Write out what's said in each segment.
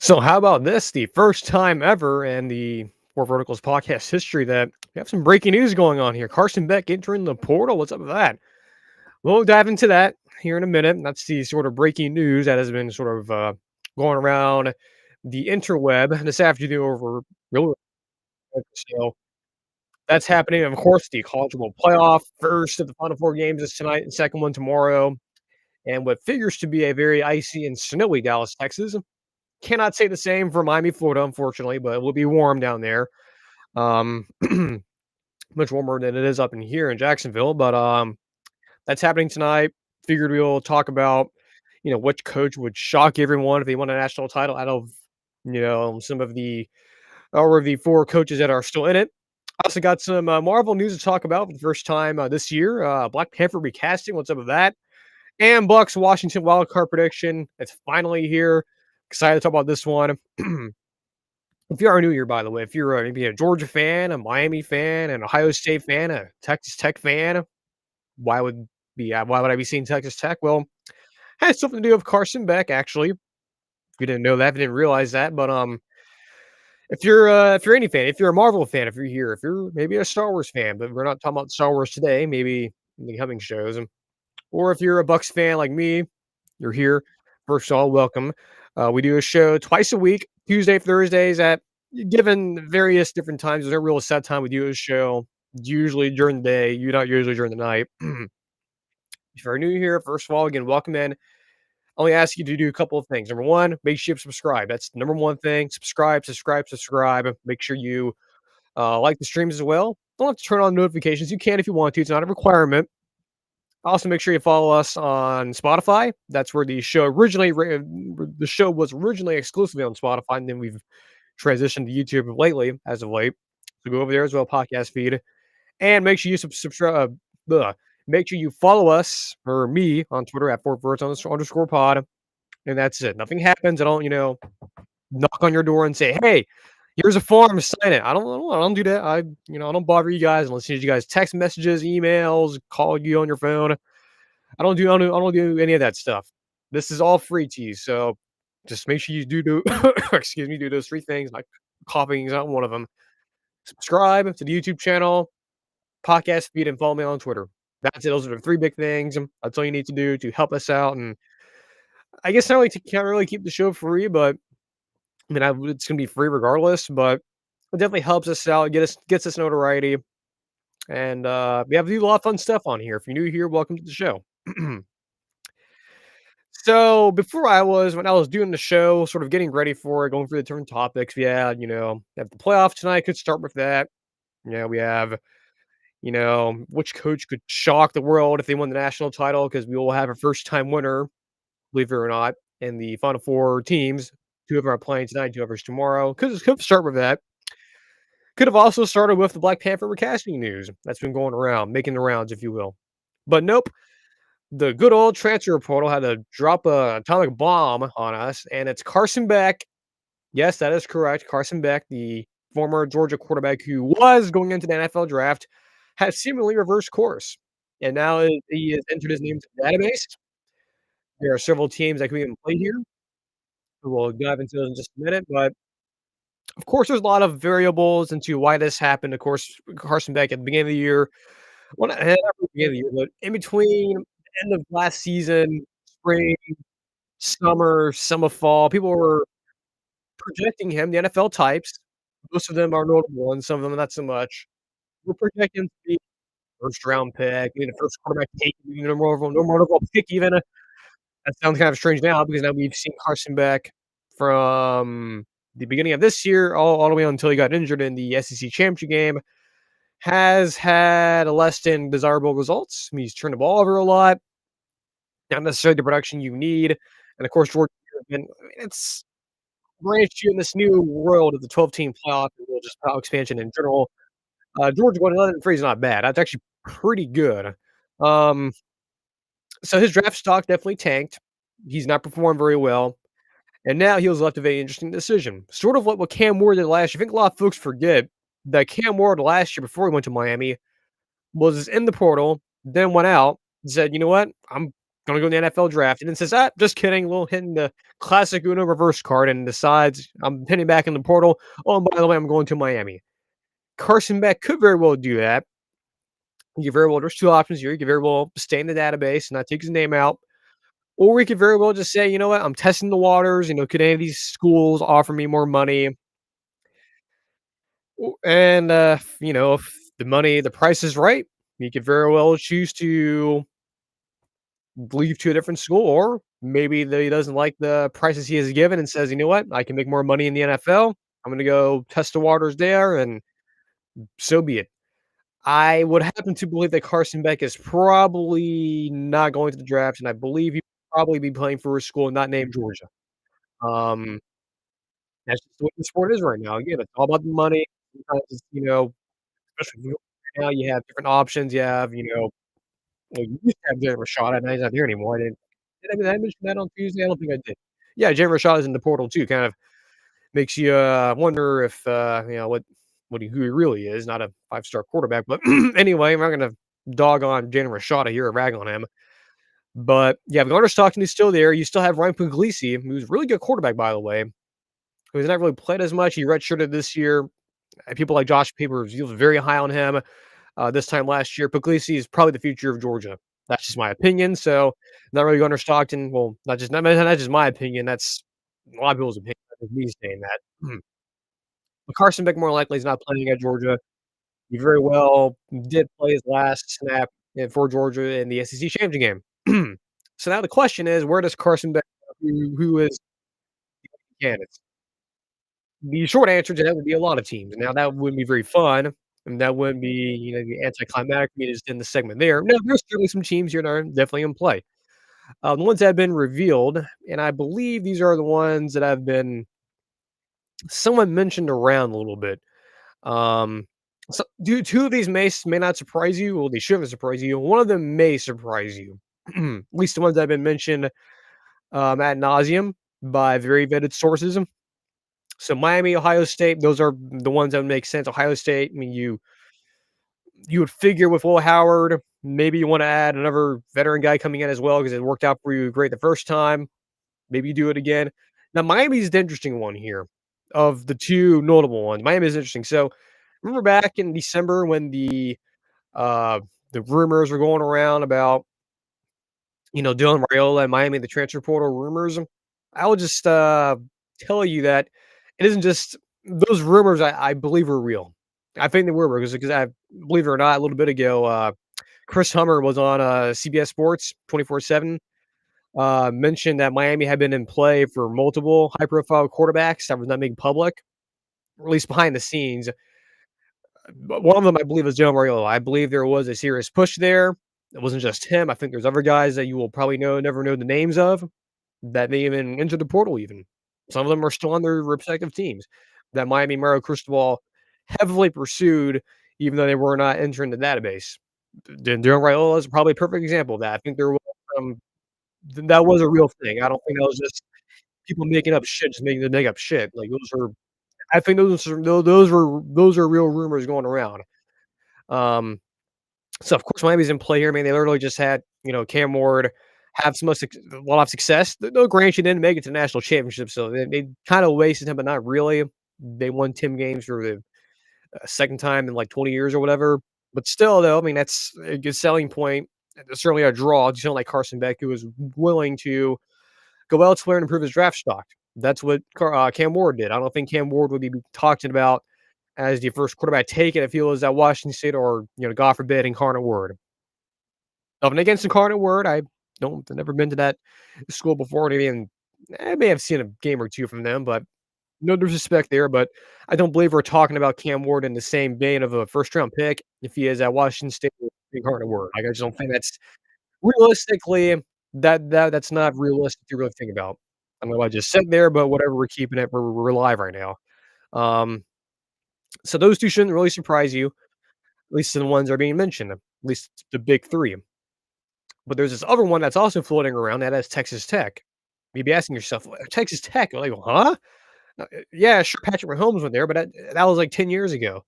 So how about this? The first time ever in the Four Verticals podcast history that we have some breaking news going on here. Carson Beck entering the portal. What's up with that? We'll dive into that here in a minute. That's the sort of breaking news that has been sort of going around the interweb this afternoon over really. So that's happening. Of course, the College World Playoff. First of the Final Four games is tonight, and second one tomorrow. And what figures to be a very icy and snowy Dallas, Texas. Cannot say the same for Miami, Florida, unfortunately, but it will be warm down there. Um, much warmer than it is up in here in Jacksonville. But that's happening tonight. Figured we'll talk about, which coach would shock everyone if they won a national title out of, some of the or the four coaches that are still in it. Also got some Marvel news to talk about for the first time this year. Black Panther recasting. What's up with that? And Bucs Washington wildcard prediction. It's finally here. Excited to talk about this one. If you are new here, by the way, if you're maybe a Georgia fan, a Miami fan, an Ohio State fan, a Texas Tech fan, why would I be seeing Texas Tech? Well, has something to do with Carson Beck, actually. If you didn't know that, if you didn't realize that, but if you're any fan, if you're a Marvel fan, if you're here, if you're maybe a Star Wars fan, but we're not talking about Star Wars today, maybe in the coming shows, or if you're a Bucks fan like me, you're here. First of all, welcome. We do a show twice a week, Tuesday, Thursdays at given various different times. There's no real set time. We do a show usually during the day. You're not usually during the night. If you're new here, first of all, again, welcome in. I only ask you to do a couple of things. Number one, make sure you subscribe. That's the number one thing. Subscribe, subscribe, subscribe. Make sure you like the streams as well. Don't have to turn on notifications. You can if you want to. It's not a requirement. Also, make sure you follow us on Spotify. That's where the show was originally exclusively on Spotify, and then we've transitioned to YouTube lately, as of late. So go over there as well, podcast feed, and make sure you subscribe. Make sure you follow us or me on Twitter at @4verts_underscore pod, and that's it. Nothing happens. I don't, knock on your door and say, "Hey, here's a form, sign it." I don't do that. I don't bother you guys unless you guys text messages, emails, call you on your phone. I don't do any of that stuff. This is all free to you, so just make sure you do excuse me, do those three things, like coughing is not one of them. Subscribe to the YouTube channel, podcast feed, and follow me on Twitter. That's it. Those are the three big things. That's all you need to do to help us out. And I guess not really can't really keep the show free, but it's gonna be free regardless. But it definitely helps us out, gets us notoriety, and we have to do a lot of fun stuff on here. If you're new here, welcome to the show. So when I was doing the show, sort of getting ready for it, going through the different topics, we had, have the playoff tonight. Could start with that. We have, which coach could shock the world if they won the national title because we will have a first time winner, believe it or not, in the final four teams. Two of them are playing tonight, two others tomorrow. Could start with that. Could have also started with the Black Panther recasting news that's been going around, making the rounds, if you will. But nope, the good old transfer portal had to drop a atomic bomb on us, and it's Carson Beck. Yes, that is correct. Carson Beck, the former Georgia quarterback who was going into the NFL draft, has seemingly reversed course. And now he has entered his name to the database. There are several teams that can even play here. We'll dive into those in just a minute. But of course, there's a lot of variables into why this happened. Of course, Carson Beck at the beginning of the year, well, not at the beginning of the year, but in between end of last season, spring, summer, fall, people were projecting him, the NFL types. Most of them are notable ones, some of them not so much. We're projecting him to be first round pick, maybe the first quarterback taken, even no more overall pick even. That sounds kind of strange now because now we've seen Carson Beck from the beginning of this year all the way until he got injured in the SEC championship game, has had less than desirable results. I mean, he's turned the ball over a lot, not necessarily the production you need. And of course, Georgia it's branched you in this new world of the 12-team playoff and just playoff expansion in general. Georgia going 11-3 is not bad. That's actually pretty good. Um, so his draft stock definitely tanked. He's not performed very well. And now he was left with a interesting decision. Sort of what Cam Ward did last year. I think a lot of folks forget that Cam Ward last year before he went to Miami was in the portal, then went out and said, "You know what? I'm gonna go in the NFL draft, and then says, "Ah, just kidding, we'll hit the classic Uno reverse card," and decides, "I'm hitting back in the portal. Oh, and by the way, I'm going to Miami." Carson Beck could very well do that. You could very well there's 2 options here. You could very well stay in the database and not take his name out, or we could very well just say, "You know what? I'm testing the waters, could any of these schools offer me more money?" And, if the price is right, he could very well choose to leave to a different school, or maybe he doesn't like the prices he has given and says, "You know what? I can make more money in the NFL. I'm gonna go test the waters there, and so be it." I would happen to believe that Carson Beck is probably not going to the draft, and I believe he'd probably be playing for a school not named Georgia. Um, that's just the way the sport is right now. Again, it's all about the money. Sometimes it's, especially right now, you have different options. You have, well, you used to have Jay Rashad, and now he's not there anymore. Did I mention that on Tuesday? I don't think I did. Yeah, Jay Rashad is in the portal too. Kind of makes you wonder if who he really is. Not a 5-star quarterback, but anyway, I'm not gonna dog on Jalen Rashada here or rag on him. But yeah, Gunnar Stockton is still there. You still have Ryan Puglisi, who's a really good quarterback, by the way, who's not really played as much. He redshirted this year. People like Josh Papers, he was very high on him this time last year. Puglisi is probably the future of Georgia. That's just my opinion. So, not really Gunnar Stockton. Well, not just my opinion. That's a lot of people's opinion. Not just me saying that. But Carson Beck more likely is not playing at Georgia. He very well did play his last snap for Georgia in the SEC championship game. So now the question is, where does Carson Beck who is candidates? The short answer to that would be a lot of teams. Now that wouldn't be very fun, and that wouldn't be, the anticlimactic me just in the segment there. No, there's certainly some teams here that are definitely in play. The ones that have been revealed, and I believe these are the ones that have been somewhat mentioned around a little bit. Um, so 2 of these may not surprise you. Well, they shouldn't surprise you. One of them may surprise you. At least the ones that have been mentioned ad nauseum by very vetted sources. So Miami, Ohio State, those are the ones that would make sense. Ohio State, I mean, you would figure with Will Howard, maybe you want to add another veteran guy coming in as well because it worked out for you great the first time. Maybe you do it again. Now, Miami's the interesting one here of the 2 notable ones. Miami is interesting. So remember back in December when uh the rumors were going around about Dylan Raiola and Miami, the transfer portal rumors. I will just tell you that it isn't just those rumors. I believe are real. I think they were because I believe it or not, a little bit ago, Chris Hummer was on CBS Sports 24/7. Mentioned that Miami had been in play for multiple high-profile quarterbacks that was not made public, or at least behind the scenes. But one of them, I believe, is Joe Mariota. I believe there was a serious push there. It wasn't just him. I think there's other guys that you will probably never know the names of that may even enter the portal even. Some of them are still on their respective teams that Miami Mario Cristobal heavily pursued, even though they were not entering the database. Darren Raiola is probably a perfect example of that. I think there was that was a real thing. I don't think that was just people making up shit, just making to make up shit. Like those are I think those are real rumors going around. Um, so of course Miami's in play here. I mean, they literally just had, Cam Ward have a lot of success. They'll grant you didn't make it to the national championship, so they kind of wasted him, but not really. They won 10 games for the second time in like 20 years or whatever. But still, though, I mean, that's a good selling point. It's certainly a draw. Just like Carson Beck, who was willing to go elsewhere and improve his draft stock. That's what Cam Ward did. I don't think Cam Ward would be talked about as the first quarterback taken if he was at Washington State or, God forbid, Incarnate Word. Nothing against Incarnate Word. I've never been to that school before. And even I may have seen a game or 2 from them, but no disrespect there. But I don't believe we're talking about Cam Ward in the same vein of a first round pick if he is at Washington State or Incarnate Word. Like, I just don't think that's realistically that's not realistic to really think about. I don't know if I just said there, but whatever, we're keeping it. We're live right now. Um, so those 2 shouldn't really surprise you, at least the ones that are being mentioned, at least the big 3. But there's this other one that's also floating around that is Texas Tech. You'd be asking yourself, Texas Tech? Like, huh? Yeah, sure, Patrick Mahomes went there, but that was like 10 years ago.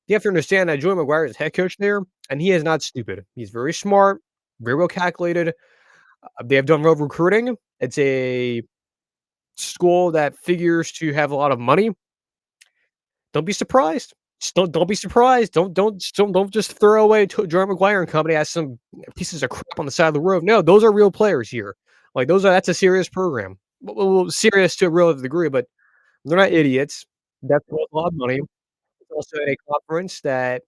You have to understand that Joey McGuire is head coach there, and he is not stupid. He's very smart, very well calculated. They have done well recruiting. It's a school that figures to have a lot of money. Don't be surprised. Just don't be surprised. Don't just throw away Jordan McGuire and company as some pieces of crap on the side of the road. No, those are real players here. Like that's a serious program. Well, serious to a real degree, but they're not idiots. That's a lot of money. It's also a conference that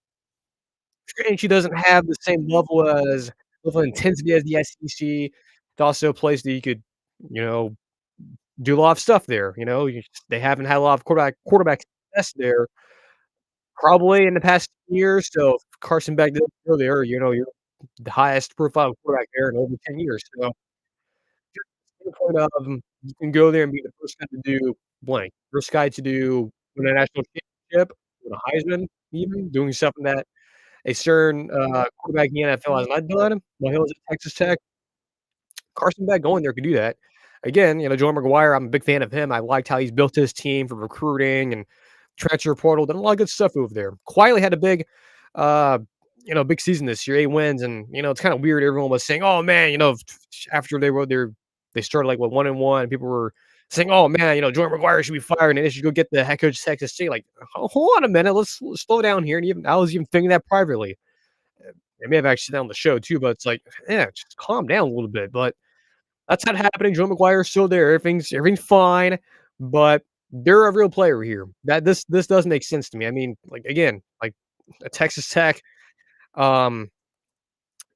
she doesn't have the same level of intensity as the SEC. It's also a place that you could, you know, do a lot of stuff there. They haven't had a lot of quarterback success there probably in the past years. So if Carson Beck didn't go there, you're the highest profile quarterback there in over 10 years. So to the point of you can go there and be the first guy to do blank, first guy to win a national championship, win a Heisman, even doing something that a certain quarterback in the NFL has not done while he was at Texas Tech. Carson Beck going there could do that. Again, Joe McGuire, I'm a big fan of him. I liked how he's built his team for recruiting and transfer portal, done a lot of good stuff over there. Quietly had a uh, big season this year, 8 wins, and it's kind of weird. Everyone was saying, "Oh man," after they started like with 1-1. People were saying, "Oh man, Joe McGuire should be fired and they should go get the head coach of Texas State." Like, hold on a minute, let's slow down here. And even I was even thinking that privately. I may have actually done on the show too, but it's like, yeah, just calm down a little bit. But that's not happening. Joe McGuire's still there. Everything's fine, but they're a real player here. This does make sense to me. I mean, like again, like Texas Tech um,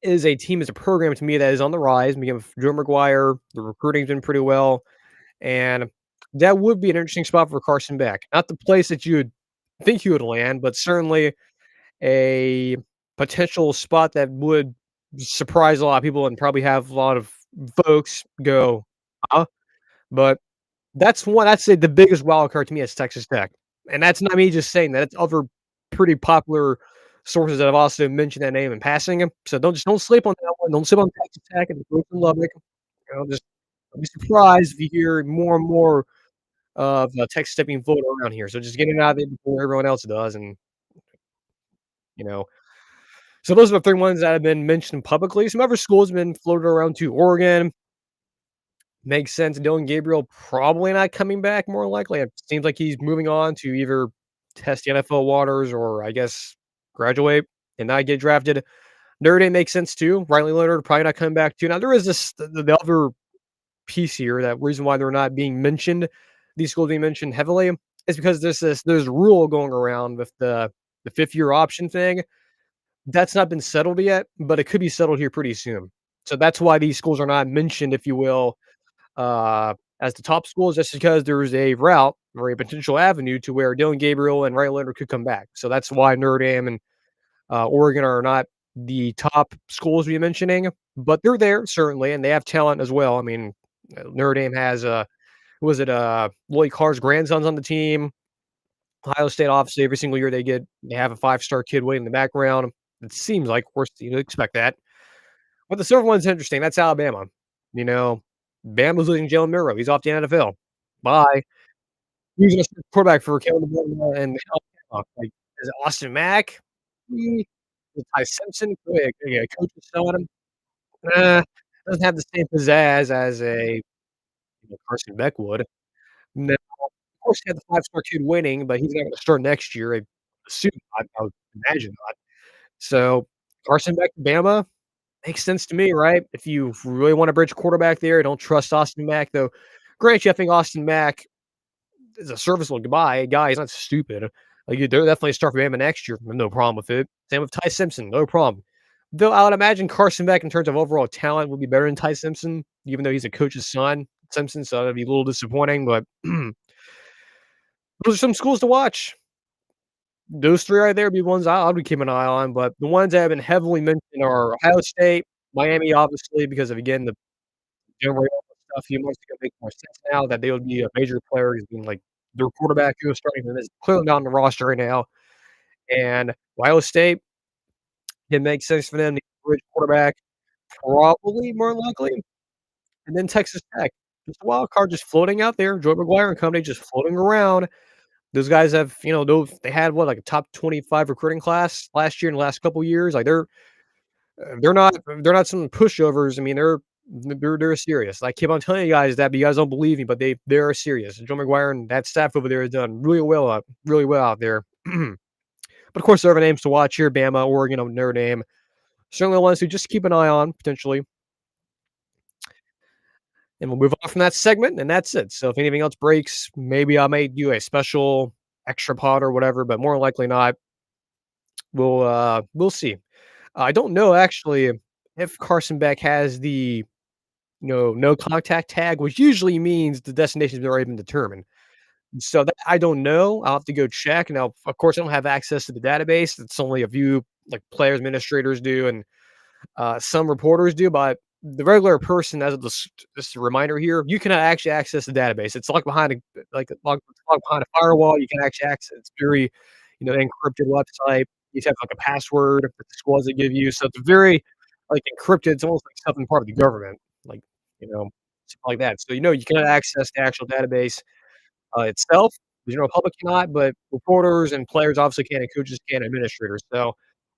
is a team, is a program to me that is on the rise. We have Joe McGuire. The recruiting's been pretty well, and that would be an interesting spot for Carson Beck. Not the place that you would think he would land, but certainly a potential spot that would surprise a lot of people and probably have a lot of folks go, "Huh?" But that's the biggest wild card to me is Texas Tech, and that's not me just saying that. It's other pretty popular sources that have also mentioned that name in passing. So don't sleep on that one. Don't sleep on Texas Tech and the folks in Lubbock. Just don't be surprised if you hear more and more of Texas Tech being floated around here. So just get it out of there before everyone else does, and you know. So those are the 3 ones that have been mentioned publicly. Some other schools have been floated around too. Oregon makes sense. Dylan Gabriel probably not coming back, more likely. It seems like he's moving on to either test the NFL waters or I guess graduate and not get drafted. Notre Dame makes sense too. Riley Leonard probably not coming back too. Now there is the other piece here, that reason why they're not being mentioned, these schools being mentioned heavily, is because there's a rule going around with the 5th-year option thing. That's not been settled yet, but it could be settled here pretty soon. So that's why these schools are not mentioned, if you will, as the top schools, just because there's a route or a potential avenue to where Dylan Gabriel and Riley Leonard could come back. So that's why Notre Dame and Oregon are not the top schools we're mentioning, but they're there certainly, and they have talent as well. I mean, Notre Dame has who was it? Lloyd Carr's grandsons on the team. Ohio State, obviously, every single year they have a 5-star kid waiting in the background. It seems like, of course, you'd expect that. But the silver one's interesting. That's Alabama. You know, Bama's losing Jalen Milroe. He's off the NFL. Bye. Who's gonna start quarterback for Kellen Moore and Alabama? Like, is it Austin Mack? Is it Ty Simpson? Yeah, coach is selling him. Doesn't have the same pizzazz as a Carson Beck would. No, of course, he had the 5-star kid winning, but he's not gonna start next year. I assume not. I would imagine not. So Carson Beck, Bama, makes sense to me, right? If you really want to bridge quarterback there, don't trust Austin Mack, though. Granted, I think Austin Mack is a serviceable guy. He's not stupid. Like, they'll definitely start for Bama next year. No problem with it. Same with Ty Simpson. No problem. Though I would imagine Carson Beck, in terms of overall talent, would be better than Ty Simpson, even though he's a coach's son, Simpson. So that'd be a little disappointing. But those are some schools to watch. Those 3 right there would be ones I would keep an eye on. But the ones that have been heavily mentioned are Ohio State, Miami, obviously, because of, again, the Denver stuff a few months ago makes more sense now that they would be a major player as being like their quarterback who was starting for this clearly not on the roster right now. And Ohio State, it makes sense for them to bridge quarterback, probably more likely. And then Texas Tech, just a wild card just floating out there. Joe McGuire and company just floating around. Those guys have, they had what, like a top 25 recruiting class last year and the last couple years. Like they're not some pushovers. I mean, They're serious. I keep on telling you guys that, but you guys don't believe me, but they're serious. Joe McGuire and that staff over there has done really well out there. But of course, there are other names to watch here: Bama, Oregon, Notre Dame. Certainly ones to just keep an eye on potentially. And we'll move on from that segment, and that's it. So if anything else breaks, maybe I may do a special extra pod or whatever, but more likely not. We'll see. I don't know actually if Carson Beck has the no contact tag, which usually means the destination's already been determined. So that I don't know. I'll have to go check. Now, of course, I don't have access to the database. It's only a few like players, administrators do, and some reporters do, but the regular person, as of this reminder here, you cannot actually access the database. It's locked behind locked behind a firewall. You can actually access. It's very, encrypted website. You have like a password that the squads that give you. So it's very like encrypted. It's almost like something part of the government, like you know, something like that. So you cannot access the actual database itself. The general public cannot, but reporters and players obviously can, and coaches can, administrators. So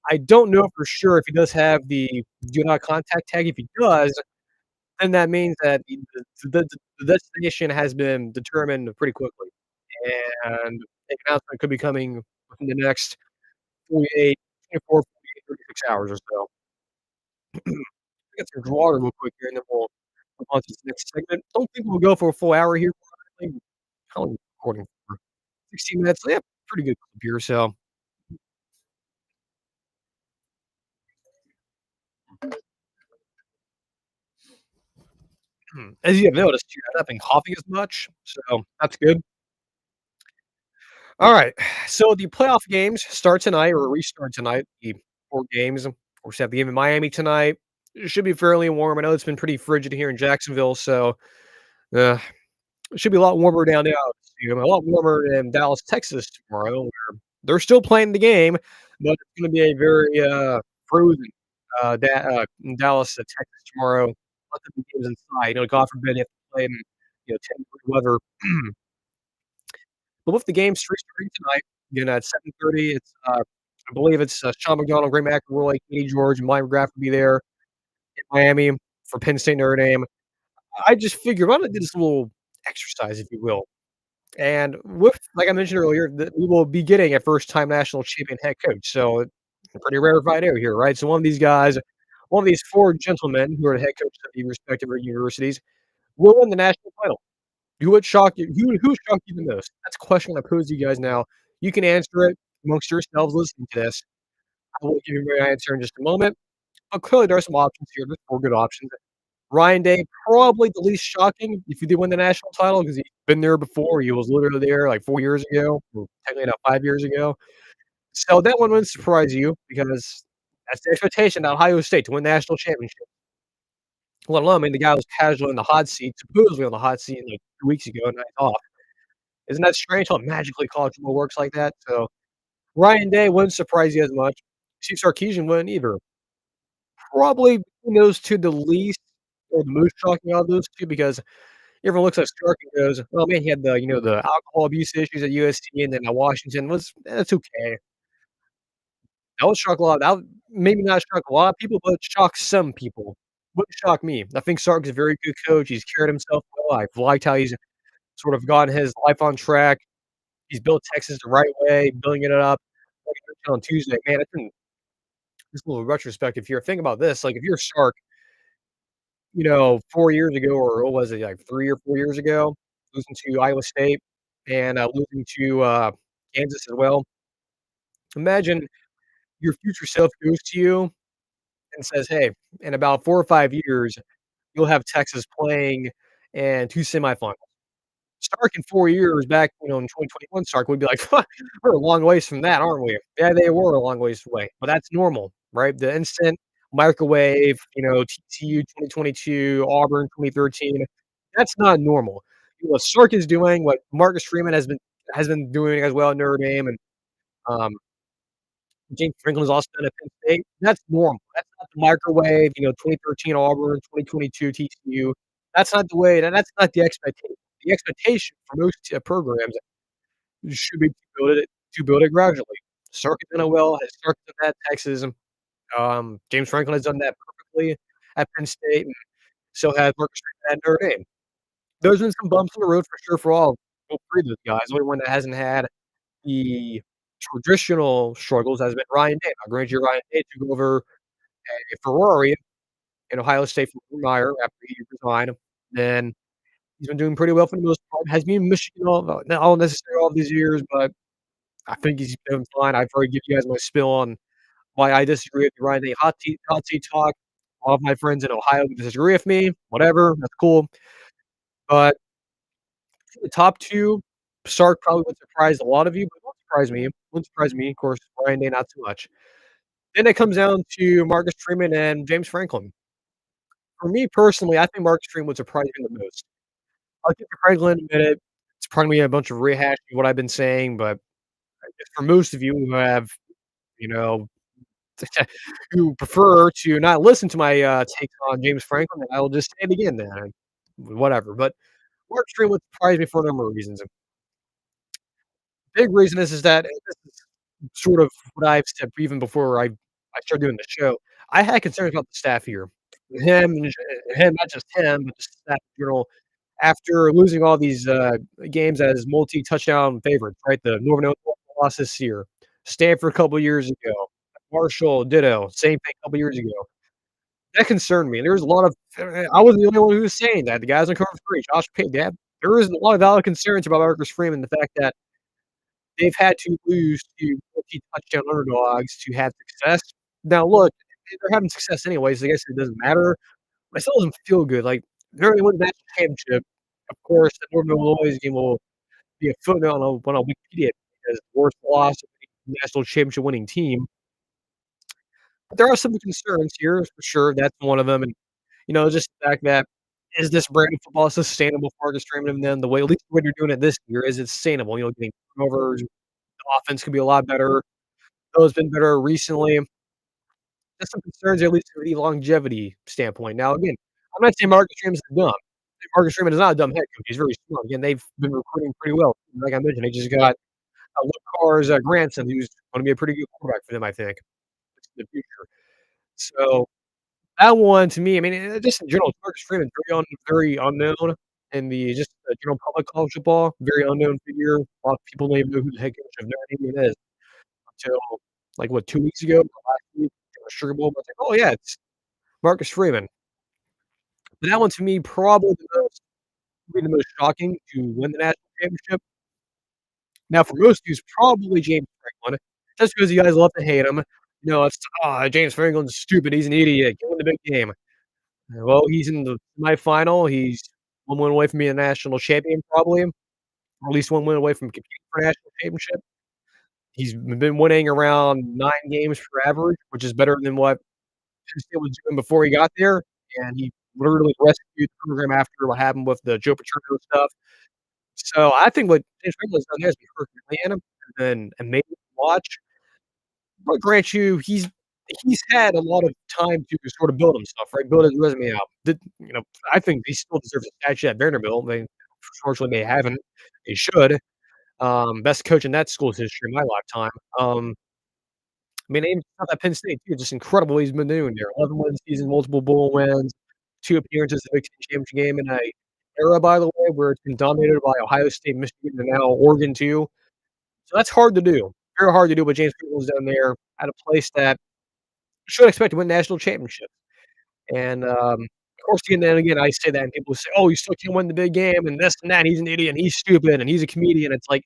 I don't know for sure if he does have the do not contact tag. If he does, then that means that the destination has been determined pretty quickly, and an announcement could be coming within the next 48, 24, 48, 36 hours or so. Get some water real quick here, and then we'll move on to this next segment. Don't think we'll go for a full hour here. I think how long are we recording for? 16 minutes. Yeah, pretty good clip here. So, as you have noticed, I've not been coughing as much, so that's good. All right. So the playoff games start tonight or restart tonight. The 4 games. Of course, we have the game in Miami tonight. It should be fairly warm. I know it's been pretty frigid here in Jacksonville, so uh, it should be a lot warmer down there. A lot warmer in Dallas, Texas tomorrow. Where they're still playing the game, but it's going to be a very frozen in Dallas, Texas tomorrow. Lots of the games inside. God forbid you have to play in 10-degree weather. But with the games restarting tonight, at 7:30, I believe it's Sean McDonald, Greg McElroy, Katie George, and Mike McGrath will be there in Miami for Penn State Notre Dame. I just figured why not do this little exercise, if you will. And with, like I mentioned earlier, that we will be getting a first-time national champion head coach. So a pretty rarefied air here, right? So one of these guys, one of these 4 gentlemen who are the head coaches of the respective universities, will win the national title. Who would shock you? Who shocked you the most? That's a question I pose to you guys now. You can answer it amongst yourselves listening to this. I will give you my answer in just a moment. But clearly, there are some options here. There's 4 good options. Ryan Day, probably the least shocking if you did win the national title because he's been there before. He was literally there like 4 years ago, or technically not 5 years ago. So that one wouldn't surprise you because that's the expectation at Ohio State to win the national championship. Let alone, I mean, the guy was casually in the hot seat, supposedly on the hot seat like 2 weeks ago, and now he's off. Isn't that strange how magically college football works like that? So, Ryan Day wouldn't surprise you as much. Steve Sarkisian wouldn't either. Probably between those 2 the least or the most shocking out of those 2 because everyone looks at Stark and goes, "Well, man, he had the alcohol abuse issues at USC and then at Washington was that's okay." That would shock a lot. That would maybe not shock a lot of people, but shock some people. Wouldn't shock me. I think Sark's a very good coach. He's carried himself well. I've liked how he's sort of gotten his life on track. He's built Texas the right way, building it up. Like I mentioned on Tuesday, man, it's been just a little retrospective here. Think about this, like, if you're Sark, 4 years ago, or what was it, like, 3 or 4 years ago, losing to Iowa State and, losing to, Kansas as well. Imagine your future self goes to you and says, "Hey, in about 4 or 5 years, you'll have Texas playing in 2 semifinals." Stark in 4 years back, in 2021, Stark would be like, "We're a long ways from that, aren't we?" Yeah, they were a long ways away, but that's normal, right? The instant microwave, TCU 2022, Auburn 2013, that's not normal. What Sark is doing, what Marcus Freeman has been doing as well at Notre Dame, and um, James Franklin's also done at Penn State, that's normal. That's not the microwave, 2013 Auburn, 2022 TCU. That's not the way that's not the expectation. The expectation for most, programs should be to build it gradually. Sark has done it well, has Sark done that at Texas, James Franklin has done that perfectly at Penn State, So has Marcus Freeman at Notre Dame. There's been some bumps in the road for sure for all 3 of those guys. The only one that hasn't had the traditional struggles has been Ryan Day. Now granted, Ryan Day took over a Ferrari in Ohio State from Urban Meyer after he resigned. Then he's been doing pretty well for the most part. Has been in Michigan not all necessarily all these years, but I think he's doing fine. I've already give you guys my spill on why I disagree with the Ryan Day hot seat talk. All of my friends in Ohio disagree with me. Whatever, that's cool. But the top 2, Sark probably would surprise a lot of you, but won't surprise me. Won't surprise me, of course, Ryan Day not so much. Then it comes down to Marcus Freeman and James Franklin. For me personally, I think Marcus Freeman would surprise me the most. I'll give to Franklin a minute. It's probably a bunch of rehashing what I've been saying, but I guess for most of you who have, you know, who prefer to not listen to my, takes on James Franklin, I will just say it again then, whatever. But Marcus Freeman would surprise me for a number of reasons. Big reason is that this is sort of what I've said even before I started doing the show. I had concerns about the staff here. Him, not just him, but the staff in general, after losing all these, games as multi-touchdown favorites, right? The Northern Illinois lost this year, Stanford a couple years ago, Marshall, ditto, same thing a couple years ago. That concerned me. There was a lot of I wasn't the only one who was saying that. The guys on Cover 3, Josh Payton, there was a lot of valid concerns about Marcus Freeman, the fact that they've had to lose to multi-touchdown underdogs to have success. Now look, they're having success anyways, I guess it doesn't matter, but it still doesn't feel good, like, they already won the national championship. Of course, the Northern Illinois game will be a footnote on a Wikipedia because worst loss of any national championship winning team. But there are some concerns here for sure, that's one of them, and, just the fact that is this brand of football sustainable for Marcus Freeman and then the way at least the way they're doing it this year, is it sustainable? Getting turnovers, the offense could be a lot better. Though it's been better recently. Just some concerns at least from the longevity standpoint. Now again, I'm not saying Marcus Freeman's dumb. Marcus Freeman is not a dumb head coach. He's very smart. Again, they've been recruiting pretty well. Like I mentioned, they just got, Luke Carr's, grandson, who's gonna be a pretty good quarterback for them, I think, in the future. So, that one to me, I mean, just in general, Marcus Freeman, very unknown in the just the general public college football, very unknown figure. A lot of people don't even know who the head coach of Notre Dame is until, like, what, 2 weeks ago or last week in the Sugar Bowl. I was like, "Oh, yeah, it's Marcus Freeman." But that one to me probably the most shocking to win the national championship. Now for most of you, it's probably James Franklin, just because you guys love to hate him. It's, James Franklin's stupid, he's an idiot, give him the big game." Well, he's in the semifinal, he's 1 win away from being a national champion probably, or at least 1 win away from competing for a national championship. He's been winning around 9 games per average, which is better than what Penn State was doing before he got there, and he literally rescued the program after what happened with the Joe Paterno stuff. So, I think what James Franklin's done there is be perfectly random and amazing to watch. But grant you, he's had a lot of time to sort of build himself, right? Build his resume out. I think he still deserves a statue at Vanderbilt. They unfortunately, they haven't. They should. Best coach in that school's history in my lifetime. I mean, even stuff at Penn State too, just incredible what he's been doing there. 11 win season, multiple bowl wins, 2 appearances in the Big Ten championship game in a era, by the way, where it's been dominated by Ohio State, Michigan, and now Oregon too. So that's hard to do. Very hard to do what James Franklin's done there at a place that should expect to win national championships. And, of course, again, then again, I say that and people say, "Oh, you still can't win the big game and this and that, he's an idiot, and he's stupid, and he's a comedian." It's like,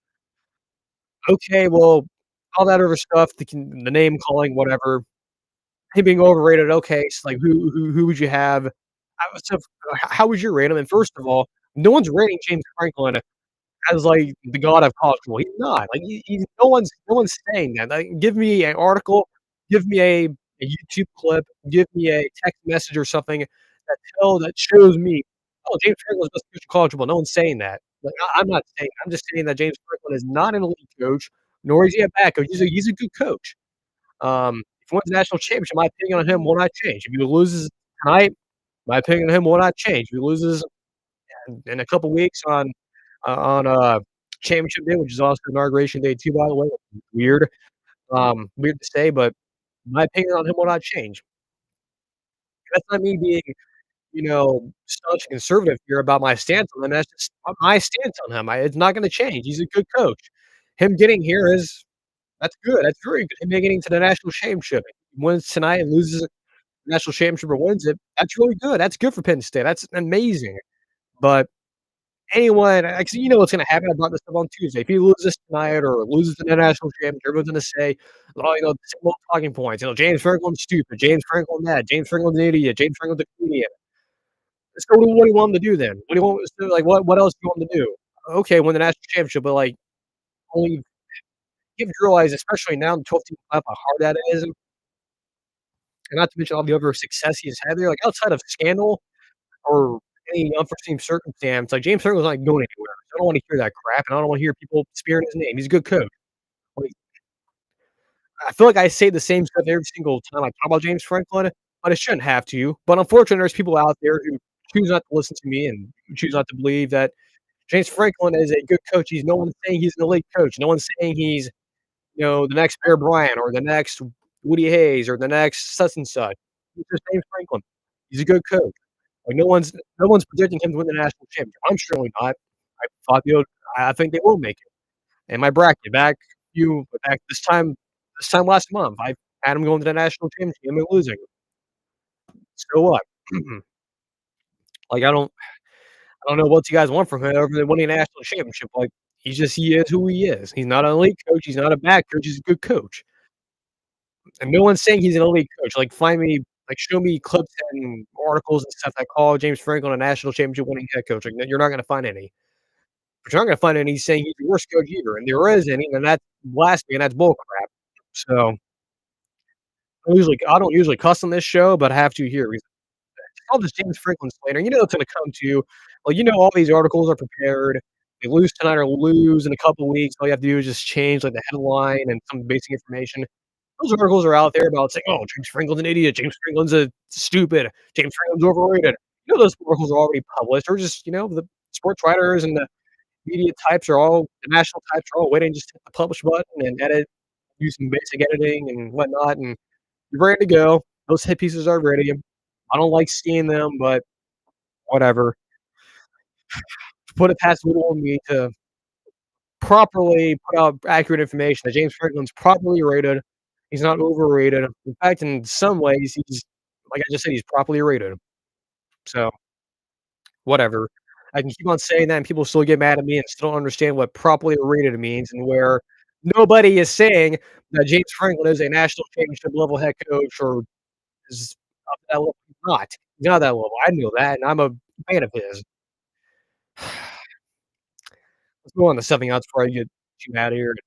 okay, well, all that other stuff, the name calling, whatever, him being overrated, okay, so, like, who would you have? So, how would you rate him? And first of all, no one's rating James Franklin as, like, the god of college football. He's not. Like, he no one's saying that. Like, give me an article, give me a YouTube clip, give me a text message or something that shows me, "Oh, James Franklin's the best coach in college football." No one's saying that. Like, I'm not saying I'm just saying that James Franklin is not an elite coach, nor is he a bad coach. He's a good coach. If he wins the national championship, my opinion on him will not change. If he loses tonight, my opinion on him will not change. If he loses in a couple weeks on championship day, which is also inauguration day too, by the way, weird, weird to say, but my opinion on him will not change. That's not me being staunch conservative here about my stance on him. That's just my stance on him. It's not gonna change. He's a good coach. Him getting here is that's good. That's very good. Him making it to the national championship. Wins tonight and loses the national championship or wins it. That's really good. That's good for Penn State. That's amazing. But anyone, 'cause you know what's gonna happen. I brought this up on Tuesday. If he loses tonight or loses the national championship, everyone's gonna say, "Oh, same old talking points. James Franklin's stupid. James Franklin that. James Franklin's an idiot. James Franklin's a comedian." So what do you want him to do then? What do you want us to do? Like, what else do you want him to do? Okay, win the national championship, but, like, only you have to realize, especially now in 12 team playoff, how hard that is, and not to mention all the other success he's had there. Like, outside of scandal or any unforeseen circumstance, like, James Franklin's not going anywhere. I don't wanna hear that crap, and I don't wanna hear people spearing his name. He's a good coach. Like, I feel like I say the same stuff every single time I talk about James Franklin, but I shouldn't have to. But unfortunately, there's people out there who choose not to listen to me and choose not to believe that James Franklin is a good coach. No one's saying he's an elite coach. No one's saying he's, the next Bear Bryant or the next Woody Hayes or the next such and such. He's just James Franklin. He's a good coach. Like, no one's predicting him to win the national championship. I'm surely not. I thought I think they will make it. And my bracket back this time last month, I had him going to the national championship and losing. So what? Like, I don't know what you guys want from him other than winning a national championship. Like, he is who he is. He's not an elite coach, he's not a bad coach, he's a good coach. And no one's saying he's an elite coach. Show me clips and articles and stuff that call James Franklin a national championship winning head coach. Like, no, you're not gonna find any. But you're not gonna find any saying he's the worst coach either, and there is any, and that's blasphemy, and that's bull crap. So, I don't usually cuss on this show, but I have to here because all this James Franklin slander, you know it's gonna come to. Well, all these articles are prepared. They lose tonight or lose in a couple weeks. All you have to do is just change, like, the headline and some basic information. Those articles are out there about saying, "Oh, James Franklin's an idiot. James Franklin's a stupid. James Franklin's overrated." Those articles are already published, or just, the sports writers and the media types the national types are all waiting just to hit the publish button and edit, do some basic editing and whatnot, and you're ready to go. Those hit pieces are ready. I don't like seeing them, but whatever. To put it past little me to properly put out accurate information that James Franklin's properly rated. He's not overrated. In fact, in some ways, he's like I just said, he's properly rated. So, whatever. I can keep on saying that and people still get mad at me and still don't understand what properly rated means, and where nobody is saying that James Franklin is a national championship level head coach or is up to that level. He's not. He's not that level. I know that, and I'm a fan of his. Let's move on to something else before I get too out of here and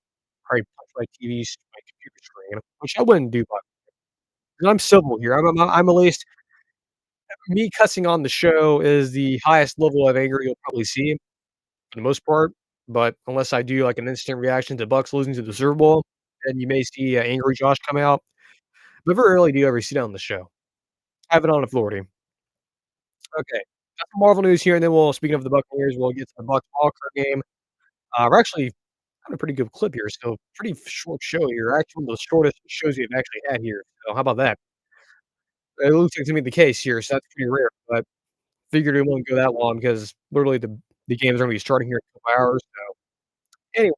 probably punch my computer screen, which I wouldn't do, but 'cause I'm civil here. I'm at least me cussing on the show is the highest level of anger you'll probably see for the most part, but unless I do, like, an instant reaction to Bucs losing to the Super Bowl, then you may see, Angry Josh come out, but very rarely do you ever see that on the show. I have it on authority. Okay, got some Marvel news here, and then speaking of the Buccaneers, we'll get to the Bucs Wildcard Game. We're actually got a pretty good clip here, so pretty short show here. Actually, one of the shortest shows we've actually had here, so how about that? It looks like to be the case here, so that's pretty rare, but figured it wouldn't go that long because literally the games are gonna be starting here in a couple hours, so anyway,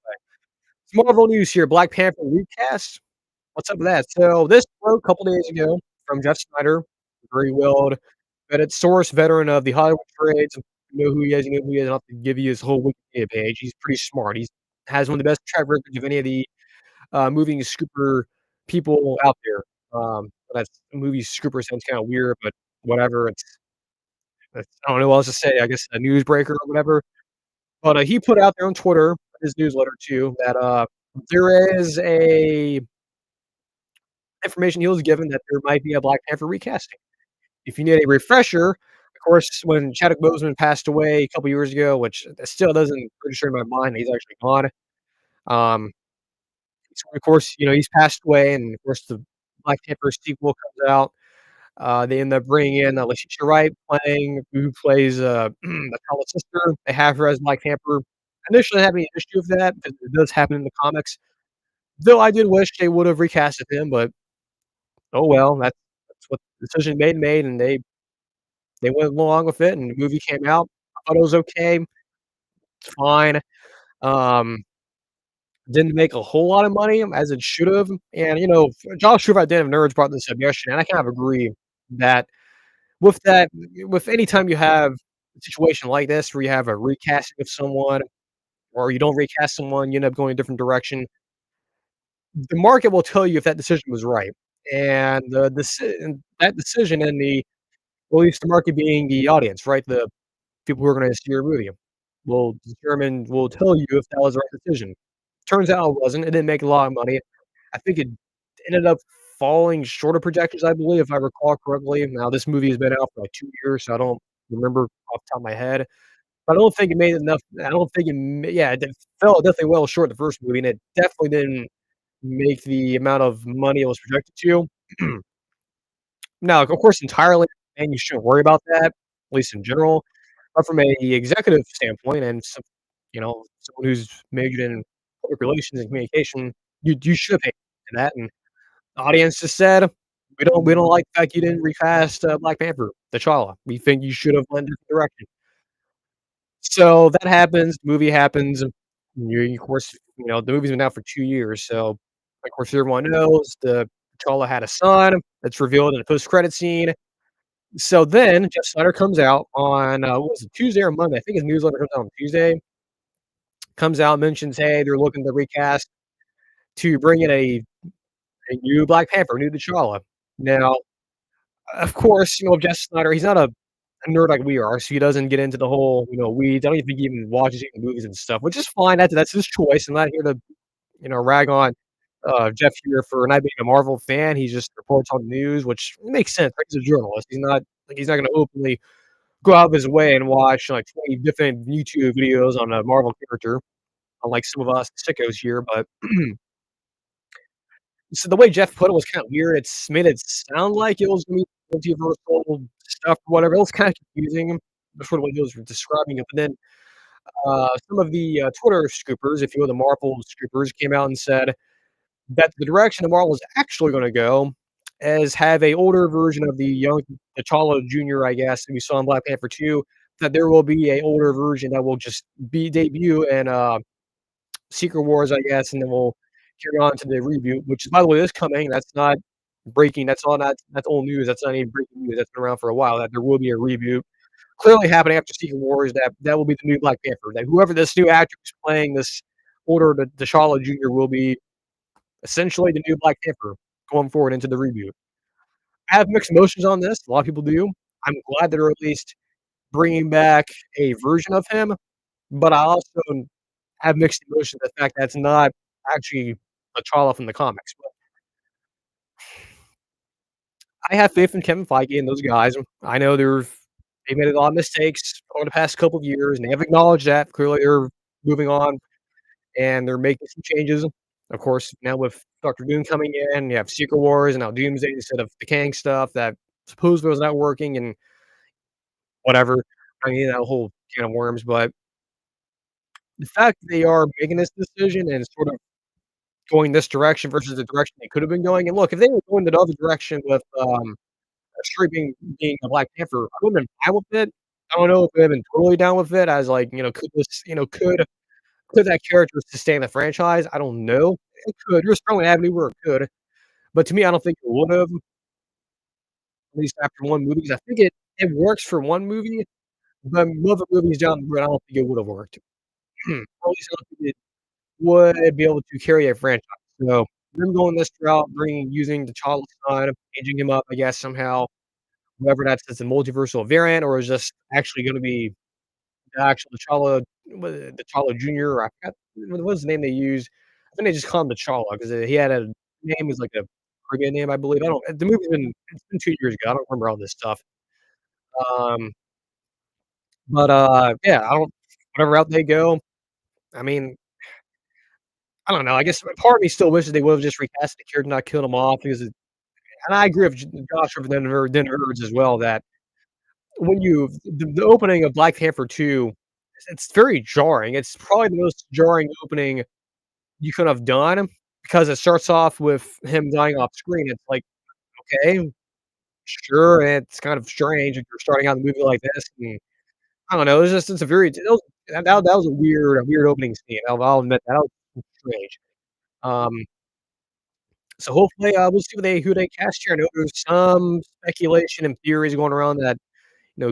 some Marvel news here, Black Panther Recast. What's up with that? So this broke a couple days ago from Jeff Snyder, very well-vetted source, veteran of the Hollywood trades. You know who he is, you know who he is. I don't have to give you his whole Wikipedia page. He's pretty smart. He's has one of the best track records of any of the, movie scooper people out there. That's movie scooper sounds kinda weird, but whatever. I don't know what else to say. I guess a newsbreaker or whatever. But, he put out there on Twitter, his newsletter too, that, there is a information he was given that there might be a Black Panther recasting. If you need a refresher, of course, when Chadwick Boseman passed away a couple years ago, which still doesn't register in my mind that he's actually gone, um, so of course, he's passed away, and of course, the Black Panther sequel comes out. They end up bringing in Letitia Wright who plays, T'Challa's sister. They have her as Black Panther. Initially, I didn't have any issue with that because it does happen in the comics, though I did wish they would have recasted him, but oh well, that's what the decision made, and they They went along with it, and the movie came out. I thought it was okay, it's fine. Um, didn't make a whole lot of money as it should have, and, Josh True at Den of Nerds brought this up yesterday, and I kind of agree that with that with any time you have a situation like this where you have a recasting of someone or you don't recast someone, you end up going a different direction, the market will tell you if that decision was right, and and that decision and well, at least the market being the audience, right? The people who are gonna see your movie will tell you if that was the right decision. Turns out it wasn't, it didn't make a lot of money. I think it ended up falling short of projections, I believe, if I recall correctly. Now, this movie has been out for, like, 2 years, so I don't remember off the top of my head, but I don't think it made enough I don't think it ma yeah, it fell definitely well short of the first movie, and it definitely didn't make the amount of money it was projected to. Now, of course, entirely, and you shouldn't worry about that, at least in general, but from a executive standpoint and someone who's majored in public relations and communication, you should pay attention to that, and the audience just said, "We don't like the fact you didn't recast, Black Panther, T'Challa. We think you should have went a different direction." So, that happens, the movie happens, and of course, the movie's been out for 2 years, so, of course, everyone knows the T'Challa had a son, that's revealed in the post-credit scene. So then Jeff Snyder comes out on, what was it, Tuesday or Monday? I think his newsletter comes out on Tuesday. Comes out, mentions, "Hey, they're looking to recast to bring in a new Black Panther, new T'Challa." Now, of course, Jeff Snyder, he's not a nerd like we are, so he doesn't get into the whole, weeds. I don't even think he even watches any movies and stuff, which is fine. That's his choice. I'm not here to, rag on, Jeff here for not being a Marvel fan. He just reports on the news, which makes sense, right? He's a journalist. He's not gonna openly go out of his way and watch, like, 20 different YouTube videos on a Marvel character, unlike some of us sickos here, but so the way Jeff put it was kinda weird. It's made it sound like it was gonna be multiversal stuff or whatever. It was kinda confusing, the sort of way he was describing it, but then, some of the, Twitter scoopers, if you will, the Marvel scoopers, came out and said that the direction that Marvel is actually gonna go is have a older version of the young T'Challa Junior, I guess, that we saw in Black Panther 2, that there will be a older version that will just be debut in, Secret Wars, I guess, and then we'll carry on to the reboot, which, by the way, is coming. That's not breaking. That's old news. That's not even breaking news. That's been around for a while, that there will be a reboot clearly happening after Secret Wars, that will be the new Black Panther, that whoever this new actor who's playing this older T'Challa Junior will be essentially the new Black Panther going forward into the reboot. I have mixed emotions on this. A lot of people do. I'm glad they're at least bringing back a version of him, but I also have mixed emotions the fact that it's not actually T'Challa from the comics. But I have faith in Kevin Feige and those guys. I know they've made a lot of mistakes over the past couple of years, and they have acknowledged that. Clearly, they're moving on and they're making some changes. Of course, now with Doctor Doom coming in, you have Secret Wars and now Doomsday instead of the Kang stuff that supposedly was not working and whatever. I mean, that whole can of worms, but the fact that they are making this decision and sort of going this direction versus the direction they could have been going, and look, if they were going the other direction with, Shuri being a Black Panther, I would've been fine with it. I don't know if I've been totally down with it as, like, could this could that character sustain the franchise? I don't know. It could. There's probably an avenue where it could, but to me, I don't think it would've, at least after one movie, 'cause I think it works for one movie, but other movies down the road, I don't think it would've worked. Or at least I don't think it would be able to carry a franchise. So, them going this route, using T'Challa's son, aging him up, I guess, somehow, whether that's a multiversal variant or is just actually gonna be the actual T'Challa T'Challa Junior, I forgot what was the name they used. I think they just called him T'Challa 'cause, he had a name was like a Caribbean name, I believe. I don't the movie's been it's been 2 years ago. I don't remember all this stuff. Um, but, yeah, I don't whatever route they go, I mean, I don't know. I guess part of me still wishes they would've just recast the character, not killed him off because and I agree with Josh over Denver as well that when the opening of Black Panther 2, it's very jarring. It's probably the most jarring opening you could have done because it starts off with him dying off screen. It's like, "Okay." Sure, and it's kind of strange if you're starting out the movie like this, and I don't know, it's a very that was a weird opening scene. I'll admit that was strange. Um, so hopefully, we'll see what they who they cast here. I know there's some speculation and theories going around that,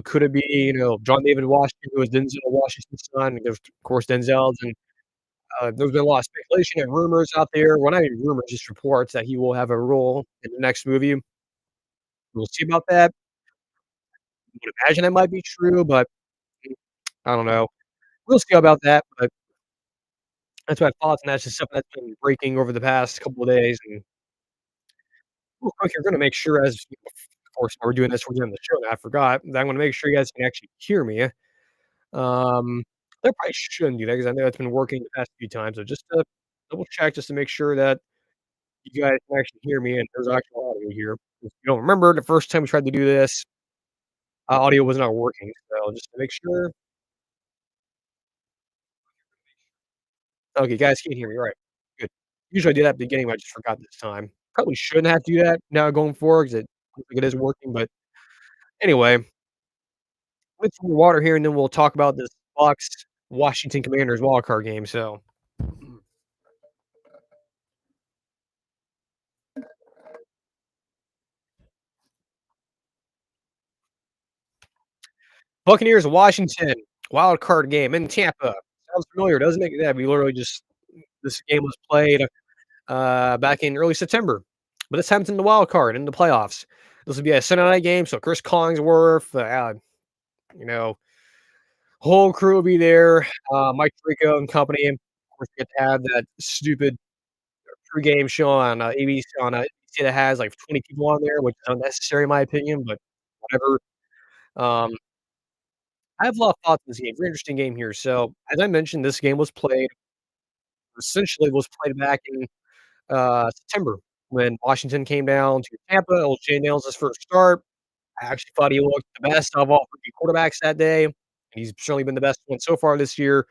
could it be, John David Washington, who was Denzel Washington's son? There's, of course, Denzel's, and, there's been a lot of speculation and rumors out there. Well, not even rumors, just reports that he will have a role in the next movie. We'll see about that. I would imagine that might be true, but I don't know. We'll see about that, but that's my thoughts, and that's just something that's been breaking over the past couple of days, and real quick, you're gonna make sure of course, while we're doing this, we're doing the show, and I forgot that I'm gonna make sure you guys can actually hear me. Um, I probably shouldn't do that because I know it's been working the past few times, so just to double check just to make sure that you guys can actually hear me and there's actual audio here. If you don't remember, the first time we tried to do this, audio was not working, so just to make sure. Okay, you guys can hear me, right. Good. Usually I do that at the beginning, but I just forgot this time. Probably shouldn't have to do that now going forward 'cause it looks like it is working, but anyway, with some water here, and then we'll talk about this Bucs Washington Commanders wildcard game, so Buccaneers Washington wildcard game in Tampa. Sounds familiar, doesn't it? Yeah, we literally just this game was played, back in early September, but this time it's in the wild card, in the playoffs. This will be a Sunday night game, so Chris Collinsworth, you know, whole crew will be there, Mike Tirico and company, and of course, we get to have that stupid pregame show on, ABC that has, like, 20 people on there, which is unnecessary in my opinion, but whatever. Um, I have a lot of thoughts on this game. Very interesting game here. So, as I mentioned, this game was played essentially was played back in, September when Washington came down to Tampa. It was Jay Nails' first start. I actually thought he looked the best of all rookie quarterbacks that day, and he's certainly been the best one so far this year.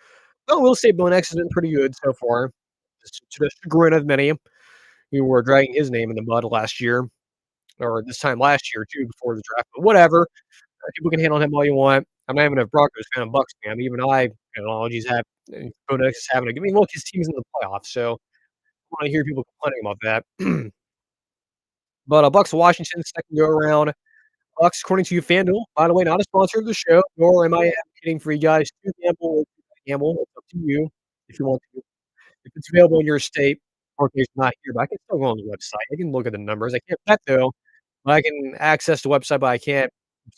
Though I will say Bo Nix has been pretty good so far, just to the chagrin of many who were dragging his name in the mud last year, or this time last year too before the draft, but whatever. People can hate on him all you want. I'm not even a Broncos fan, I'm a Bucs fan. Even I acknowledge Bo Nix is having a I mean, look, his team's in the playoffs, so I wanna hear people complaining about that. But, Bucs Washington, second go around. Bucs, according to FanDuel, by the way, not a sponsor of the show, nor am I advocating for you guys to gamble or to not gamble. It's up to you if you want to. If it's available in your state, or if it's not here, but I can still go on the website. I can look at the numbers. I can't bet though. I can access the website, but I can't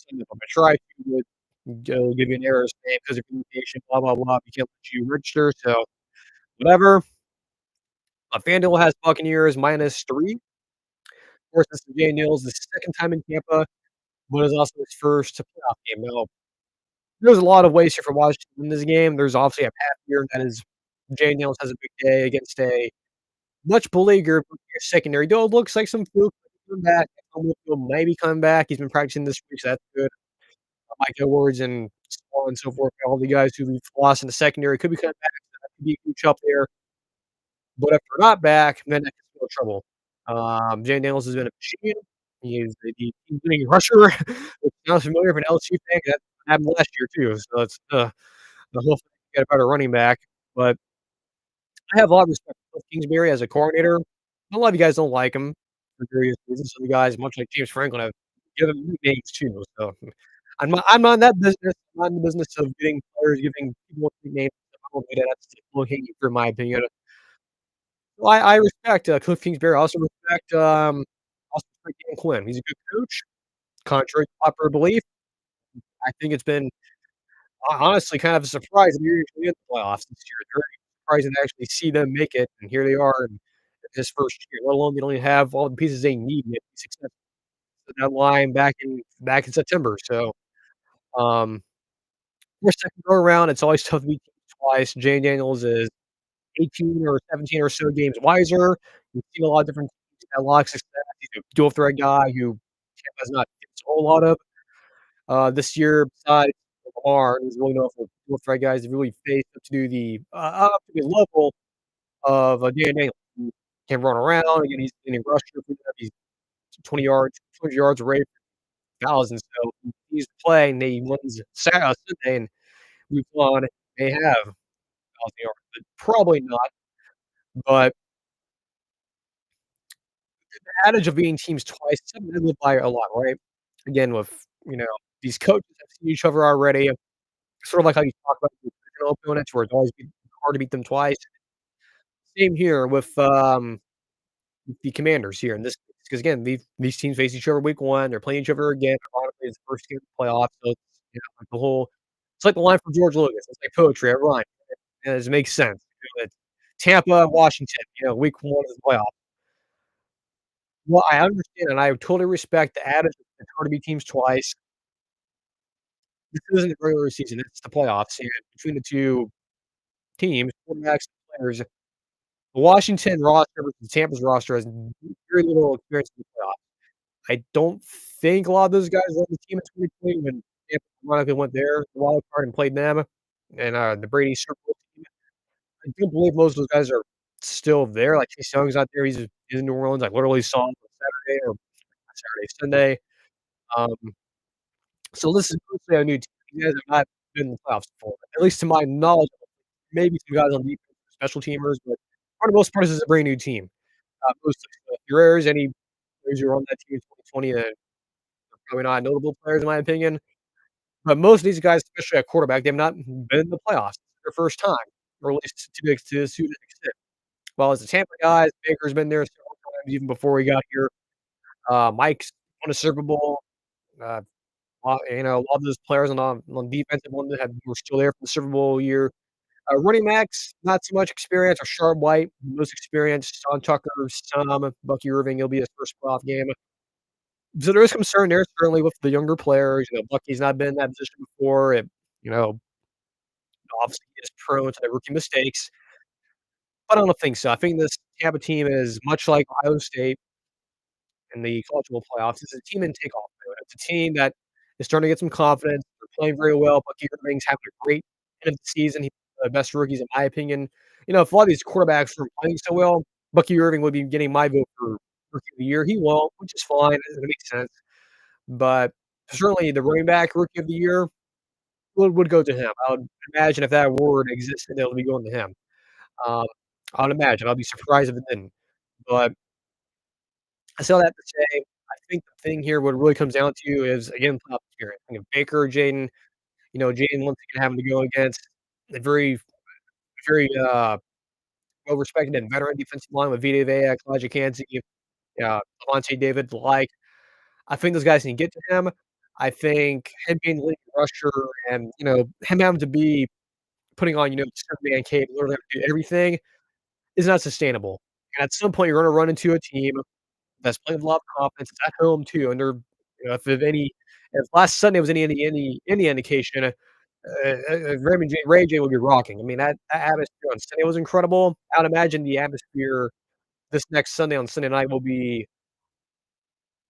send it. If I try to, it would give you an error saying because of communication, blah, blah, blah. We can't let you register, so whatever. FanDuel has Buccaneers -3. Of course, this is Jay Nils' second time in Tampa, but it's also his first playoff game. Now, there's a lot of ways here for Washington to win this game. There's obviously a path here that is Jay Nils has a big day against a much beleaguered secondary, though it looks like some fluke coming back. Will maybe come back. He's been practicing this week, so that's good. Mike Edwards and so on and so forth, all the guys who we've lost in the secondary could be coming back, so that could be a huge help there. But if they're not back, then that could spell trouble. Jay Daniels has been a machine. He is the team-leading rusher, which sounds familiar for an LSU fan, 'cause that happened last year too, so it's, the whole thing get a better running back, but I have a lot of respect for Cliff Kingsbury as a coordinator. A lot of you guys don't like him for various reasons. Some of you guys, much like James Franklin, have given him nicknames too, so I'm not in that business. I'm not in the business of getting players giving people nicknames. I don't do that. That's low-hanging fruit in my opinion. Well, I respect, Cliff Kingsbury. I also respect Dan Quinn. He's a good coach, contrary to popular belief. I think it's been honestly kind of a surprise that you're usually in the playoffs this year. It's very surprising to actually see them make it, and here they are in this first year, let alone they don't even have all the pieces they need yet to be successful. That line back in September, so, your second go around, it's always tough to beat teams twice. Jay Daniels is 18 or 17 or so games wiser. We've seen a lot of different teams have a lot of success. He's a dual threat guy who Tampa has not faced a whole lot of, this year besides Lamar, who's really known for dual threat guys that really faced up to up to the level of, Dan Daniels, who can run around, again, he's a rusher, he's 20 yards, 200 yards away. 1,000, so he's playing, they wins Sunday and week 1, they have 1,000 yards, but probably not, but the adage of beating teams twice, is something to live by a lot, right? Again, with, you know, these coaches have seen each other already, sort of like how you talk about the divisional opponents where it's always hard to beat them twice. Same here with the Commanders here in this case, because again, these teams face each other week 1, they're playing each other again, ironically, it's the first game of the playoffs, so it's, like the whole it's like the line from George Lucas, it's like poetry, it rhymes, and it makes sense. It's Tampa, Washington, week 1 of the playoffs. Well, I understand, and I totally respect the adage that it's hard to beat teams twice. This isn't the regular season, it's the playoffs, and between the 2 teams, quarterbacks and players, the Washington roster versus Tampa's roster has very little experience in the playoffs. I don't think a lot of those guys were on the team in 2020 when Tampa ironically went there, the wild card, and played them, and, the Brady Super Bowl team. I do believe most of those guys are still there, like, Chase Young's out there, he's in New Orleans, I literally saw him on Saturday or not Saturday, Sunday, um, so this is mostly a new team. You guys have not been in the playoffs before, at least to my knowledge, maybe some guys on defense, special teamers, but for the most part, this is a brand new team. Most of the Rares, any players who were on that team in 2020 that are probably not notable players in my opinion, but most of these guys, especially at quarterback, they've not been in the playoffs. It's their first time, or at least to this extent. While as the Tampa guys, Baker's been there several times even before he got here. Mike's won a Super Bowl. Uh, a lot of those players on defensive one that were still there from the Super Bowl year. Running backs, not too much experience. Rashard White, the most experienced. Sean Tucker, some. Bucky Irving, it'll be his first playoff game. So there is concern there certainly with the younger players. Bucky's not been in that position before. You know, obviously he is prone to the rookie mistakes, but I don't think so. I think this Tampa team is much like Ohio State in the college football playoffs. It's a team in takeoff mode. It's a team that is starting to get some confidence. They're playing very well. Bucky Irving's having a great end of the season. He's one of the best rookies in my opinion. If a lot of these quarterbacks are playing so well, Bucky Irving would be getting my vote for rookie of the year. He won't, which is fine. It makes sense. But certainly the running back rookie of the year would go to him. I would imagine if that award existed, it would be going to him. Um, I would imagine. I'll be surprised if it didn't. But I say all that to say, I think the thing here, what it really comes down to is, again, playoff experience. Baker or Jaden, Jaden once again having to go against a very, very, well-respected and veteran defensive line with Vita Vea, Kalijah Kancey, Lavonte David, the like. I think those guys can get to him. I think him being the leading rusher and, him having to be putting on, Superman cape, literally having to do everything is not sustainable. And at some point, you're gonna run into a team that's playing with a lot of confidence. It's at home too, and they're if last Sunday was any indication, Ray J would be rocking. I mean, that atmosphere on Sunday was incredible. I would imagine the atmosphere this next Sunday on Sunday night will be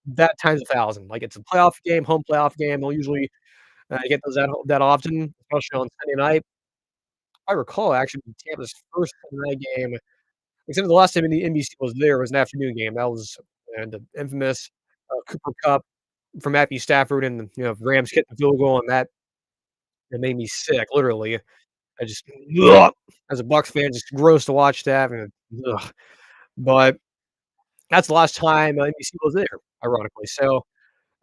that times 1,000. Like, it's a playoff game, home playoff game. They'll usually, get those that often, especially on Sunday night. I recall actually Tampa's first Sunday night game, except the last time the NBC was there was an afternoon game. That was, the infamous, Cooper Kupp from Matthew Stafford and, Rams hit the field goal, and that made me sick, literally. I just ugh, as a Bucs fan, just gross to watch that, and ugh. But that's the last time, NBC was there, ironically. So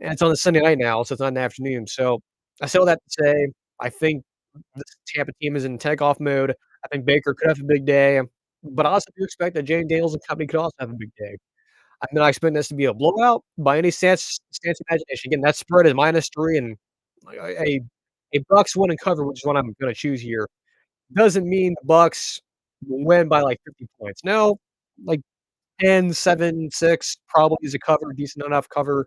and it's on a Sunday night now, so it's not in the afternoon. So I say all that to say, I think this Tampa team is in takeoff mode. I think Baker could have a big day, but I also do expect that Jane Daniels and company could also have a big day. I'm not expecting this to be a blowout by any stance of imagination. Again, that spread is -3, and like a Bucks win and cover, which is what I'm gonna choose here, doesn't mean the Bucks will win by, like, 50 points. No, like 10, 7, 6 probably is a cover, decent enough cover,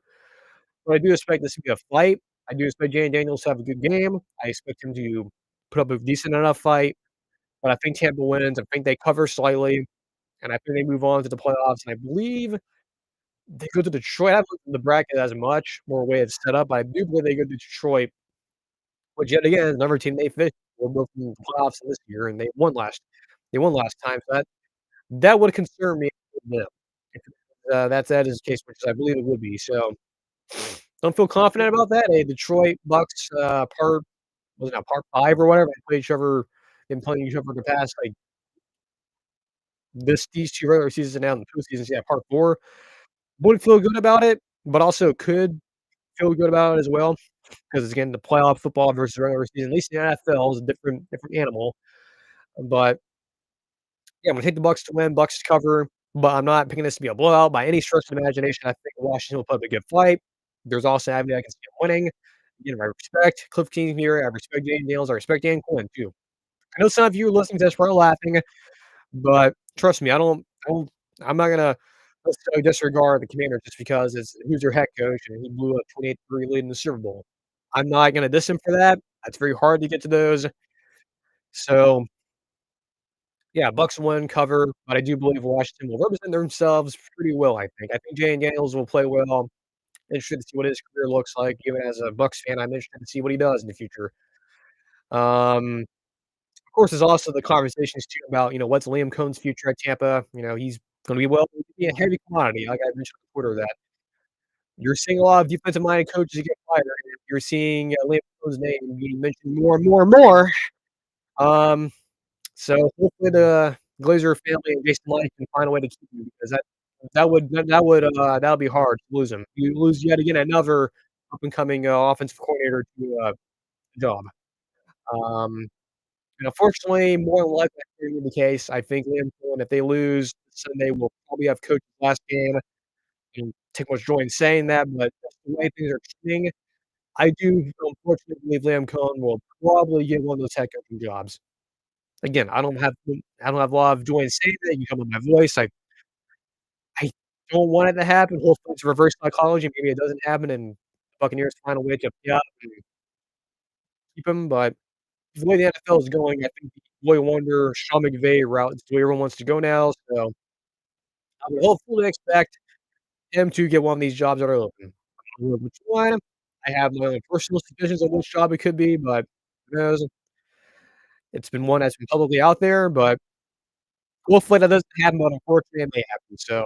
but I do expect this to be a fight. I do expect Jayden Daniels to have a good game. I expect him to put up a decent enough fight, but I think Tampa wins. I think they cover slightly, and I think they move on to the playoffs, and I believe they go to Detroit. I haven't looked at the bracket as much, more way it's set up, but I do believe they go to Detroit, which yet again is another team they faced will go from the playoffs this year, and they won last time, so that would concern me a little bit if, that is the case, which I believe it would be, so Don't feel confident about that? Hey, Detroit Bucks, part was it not part 5 or whatever? They played each other been playing each other the past, like, these 2 regular seasons and now in the postseasons, yeah, part 4. Wouldn't feel good about it, but also could feel good about it as well, because again, the playoff football versus regular season, at least in the NFL is a different animal, but yeah, I'm gonna take the Bucks to win, Bucks to cover, but I'm not picking this to be a blowout by any stretch of the imagination. I think Washington will put up a good fight. There's also an avenue I can see them winning. Again, I respect Cliff King here, I respect Jay Daniels, I respect Dan Quinn too. I know some of you listening to this probably laughing, but trust me, I'm not gonna necessarily disregard the Commanders just because it's who's their head coach and he blew a 28-3 lead in the Super Bowl. I'm not gonna diss him for that. It's very hard to get to those. So, yeah, Bucks win, cover, but I do believe Washington will represent themselves pretty well, I think. I think Jay Daniels will play well. Interested to see what his career looks like. Even as a Bucks fan, I'm interested to see what he does in the future. Of course, there's also the conversations too about, what's Liam Cohn's future at Tampa. He's gonna be be a heavy commodity, like I mentioned on Twitter that you're seeing a lot of defensive-minded coaches get fired, and you're seeing, Liam Cohn's name being mentioned more and more and more. Um, so hopefully the Glazer family and Jason Licht can find a way to keep him because that would be hard to lose him. You lose yet again another up-and-coming, offensive coordinator to, the job. Um And unfortunately, more than likely that's gonna be the case. I think Liam Cohen, if they lose Sunday, will probably have coached his last game. I don't take much joy in saying that, but that's the way things are trending. I do unfortunately believe Liam Cohen will probably get one of those head coaching jobs. Again, I don't have a lot of joy in saying that. You can tell by my voice. I don't want it to happen. Hopefully, it's reverse psychology. Maybe it doesn't happen and the Buccaneers find a way to pay up and keep him, but the way the NFL is going, I think the Boy Wonder, Sean McVay route is the way everyone wants to go now, so I would hopefully expect him to get one of these jobs that are open. I don't know which one. I have my own personal suspicions of which job it could be, but who knows? It's been one that's been publicly out there, but hopefully that doesn't happen, but unfortunately it may happen, so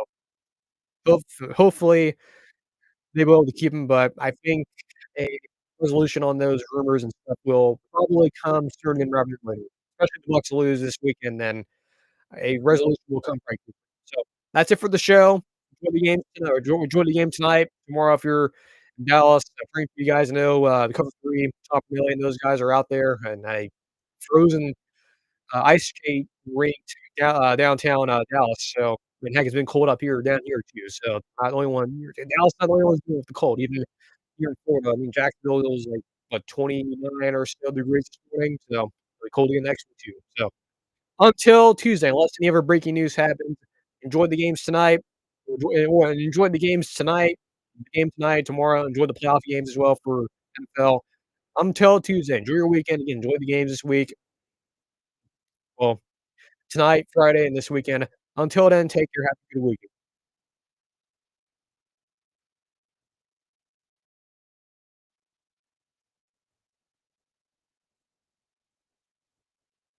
hopefully they will to keep him, but I think a resolution on those rumors and stuff will probably come sooner rather than later, especially if the Bucks lose this weekend, then a resolution will come quite quickly. So that's it for the show. Enjoy the game tonight, or enjoy the game tonight. Tomorrow, if you're in Dallas, praying for you guys. I know the cover three, top million, those guys are out there, and a frozen ice skate rink downtown Dallas. So I mean, heck, it's been cold up here, down here too. So not the only one. Dallas not the only one's dealing with the cold. Even here in Florida, I mean, Jacksonville was like what 29 or so degrees this morning. So really cold again next week too. So. Until Tuesday, unless any other breaking news happens. Enjoy the games tonight. Enjoy the games tonight, the game tonight, tomorrow. Enjoy the playoff games as well for NFL. Until Tuesday, enjoy your weekend. Again, enjoy the games this week. Well, tonight, Friday, and this weekend. Until then, take care. Have a good weekend.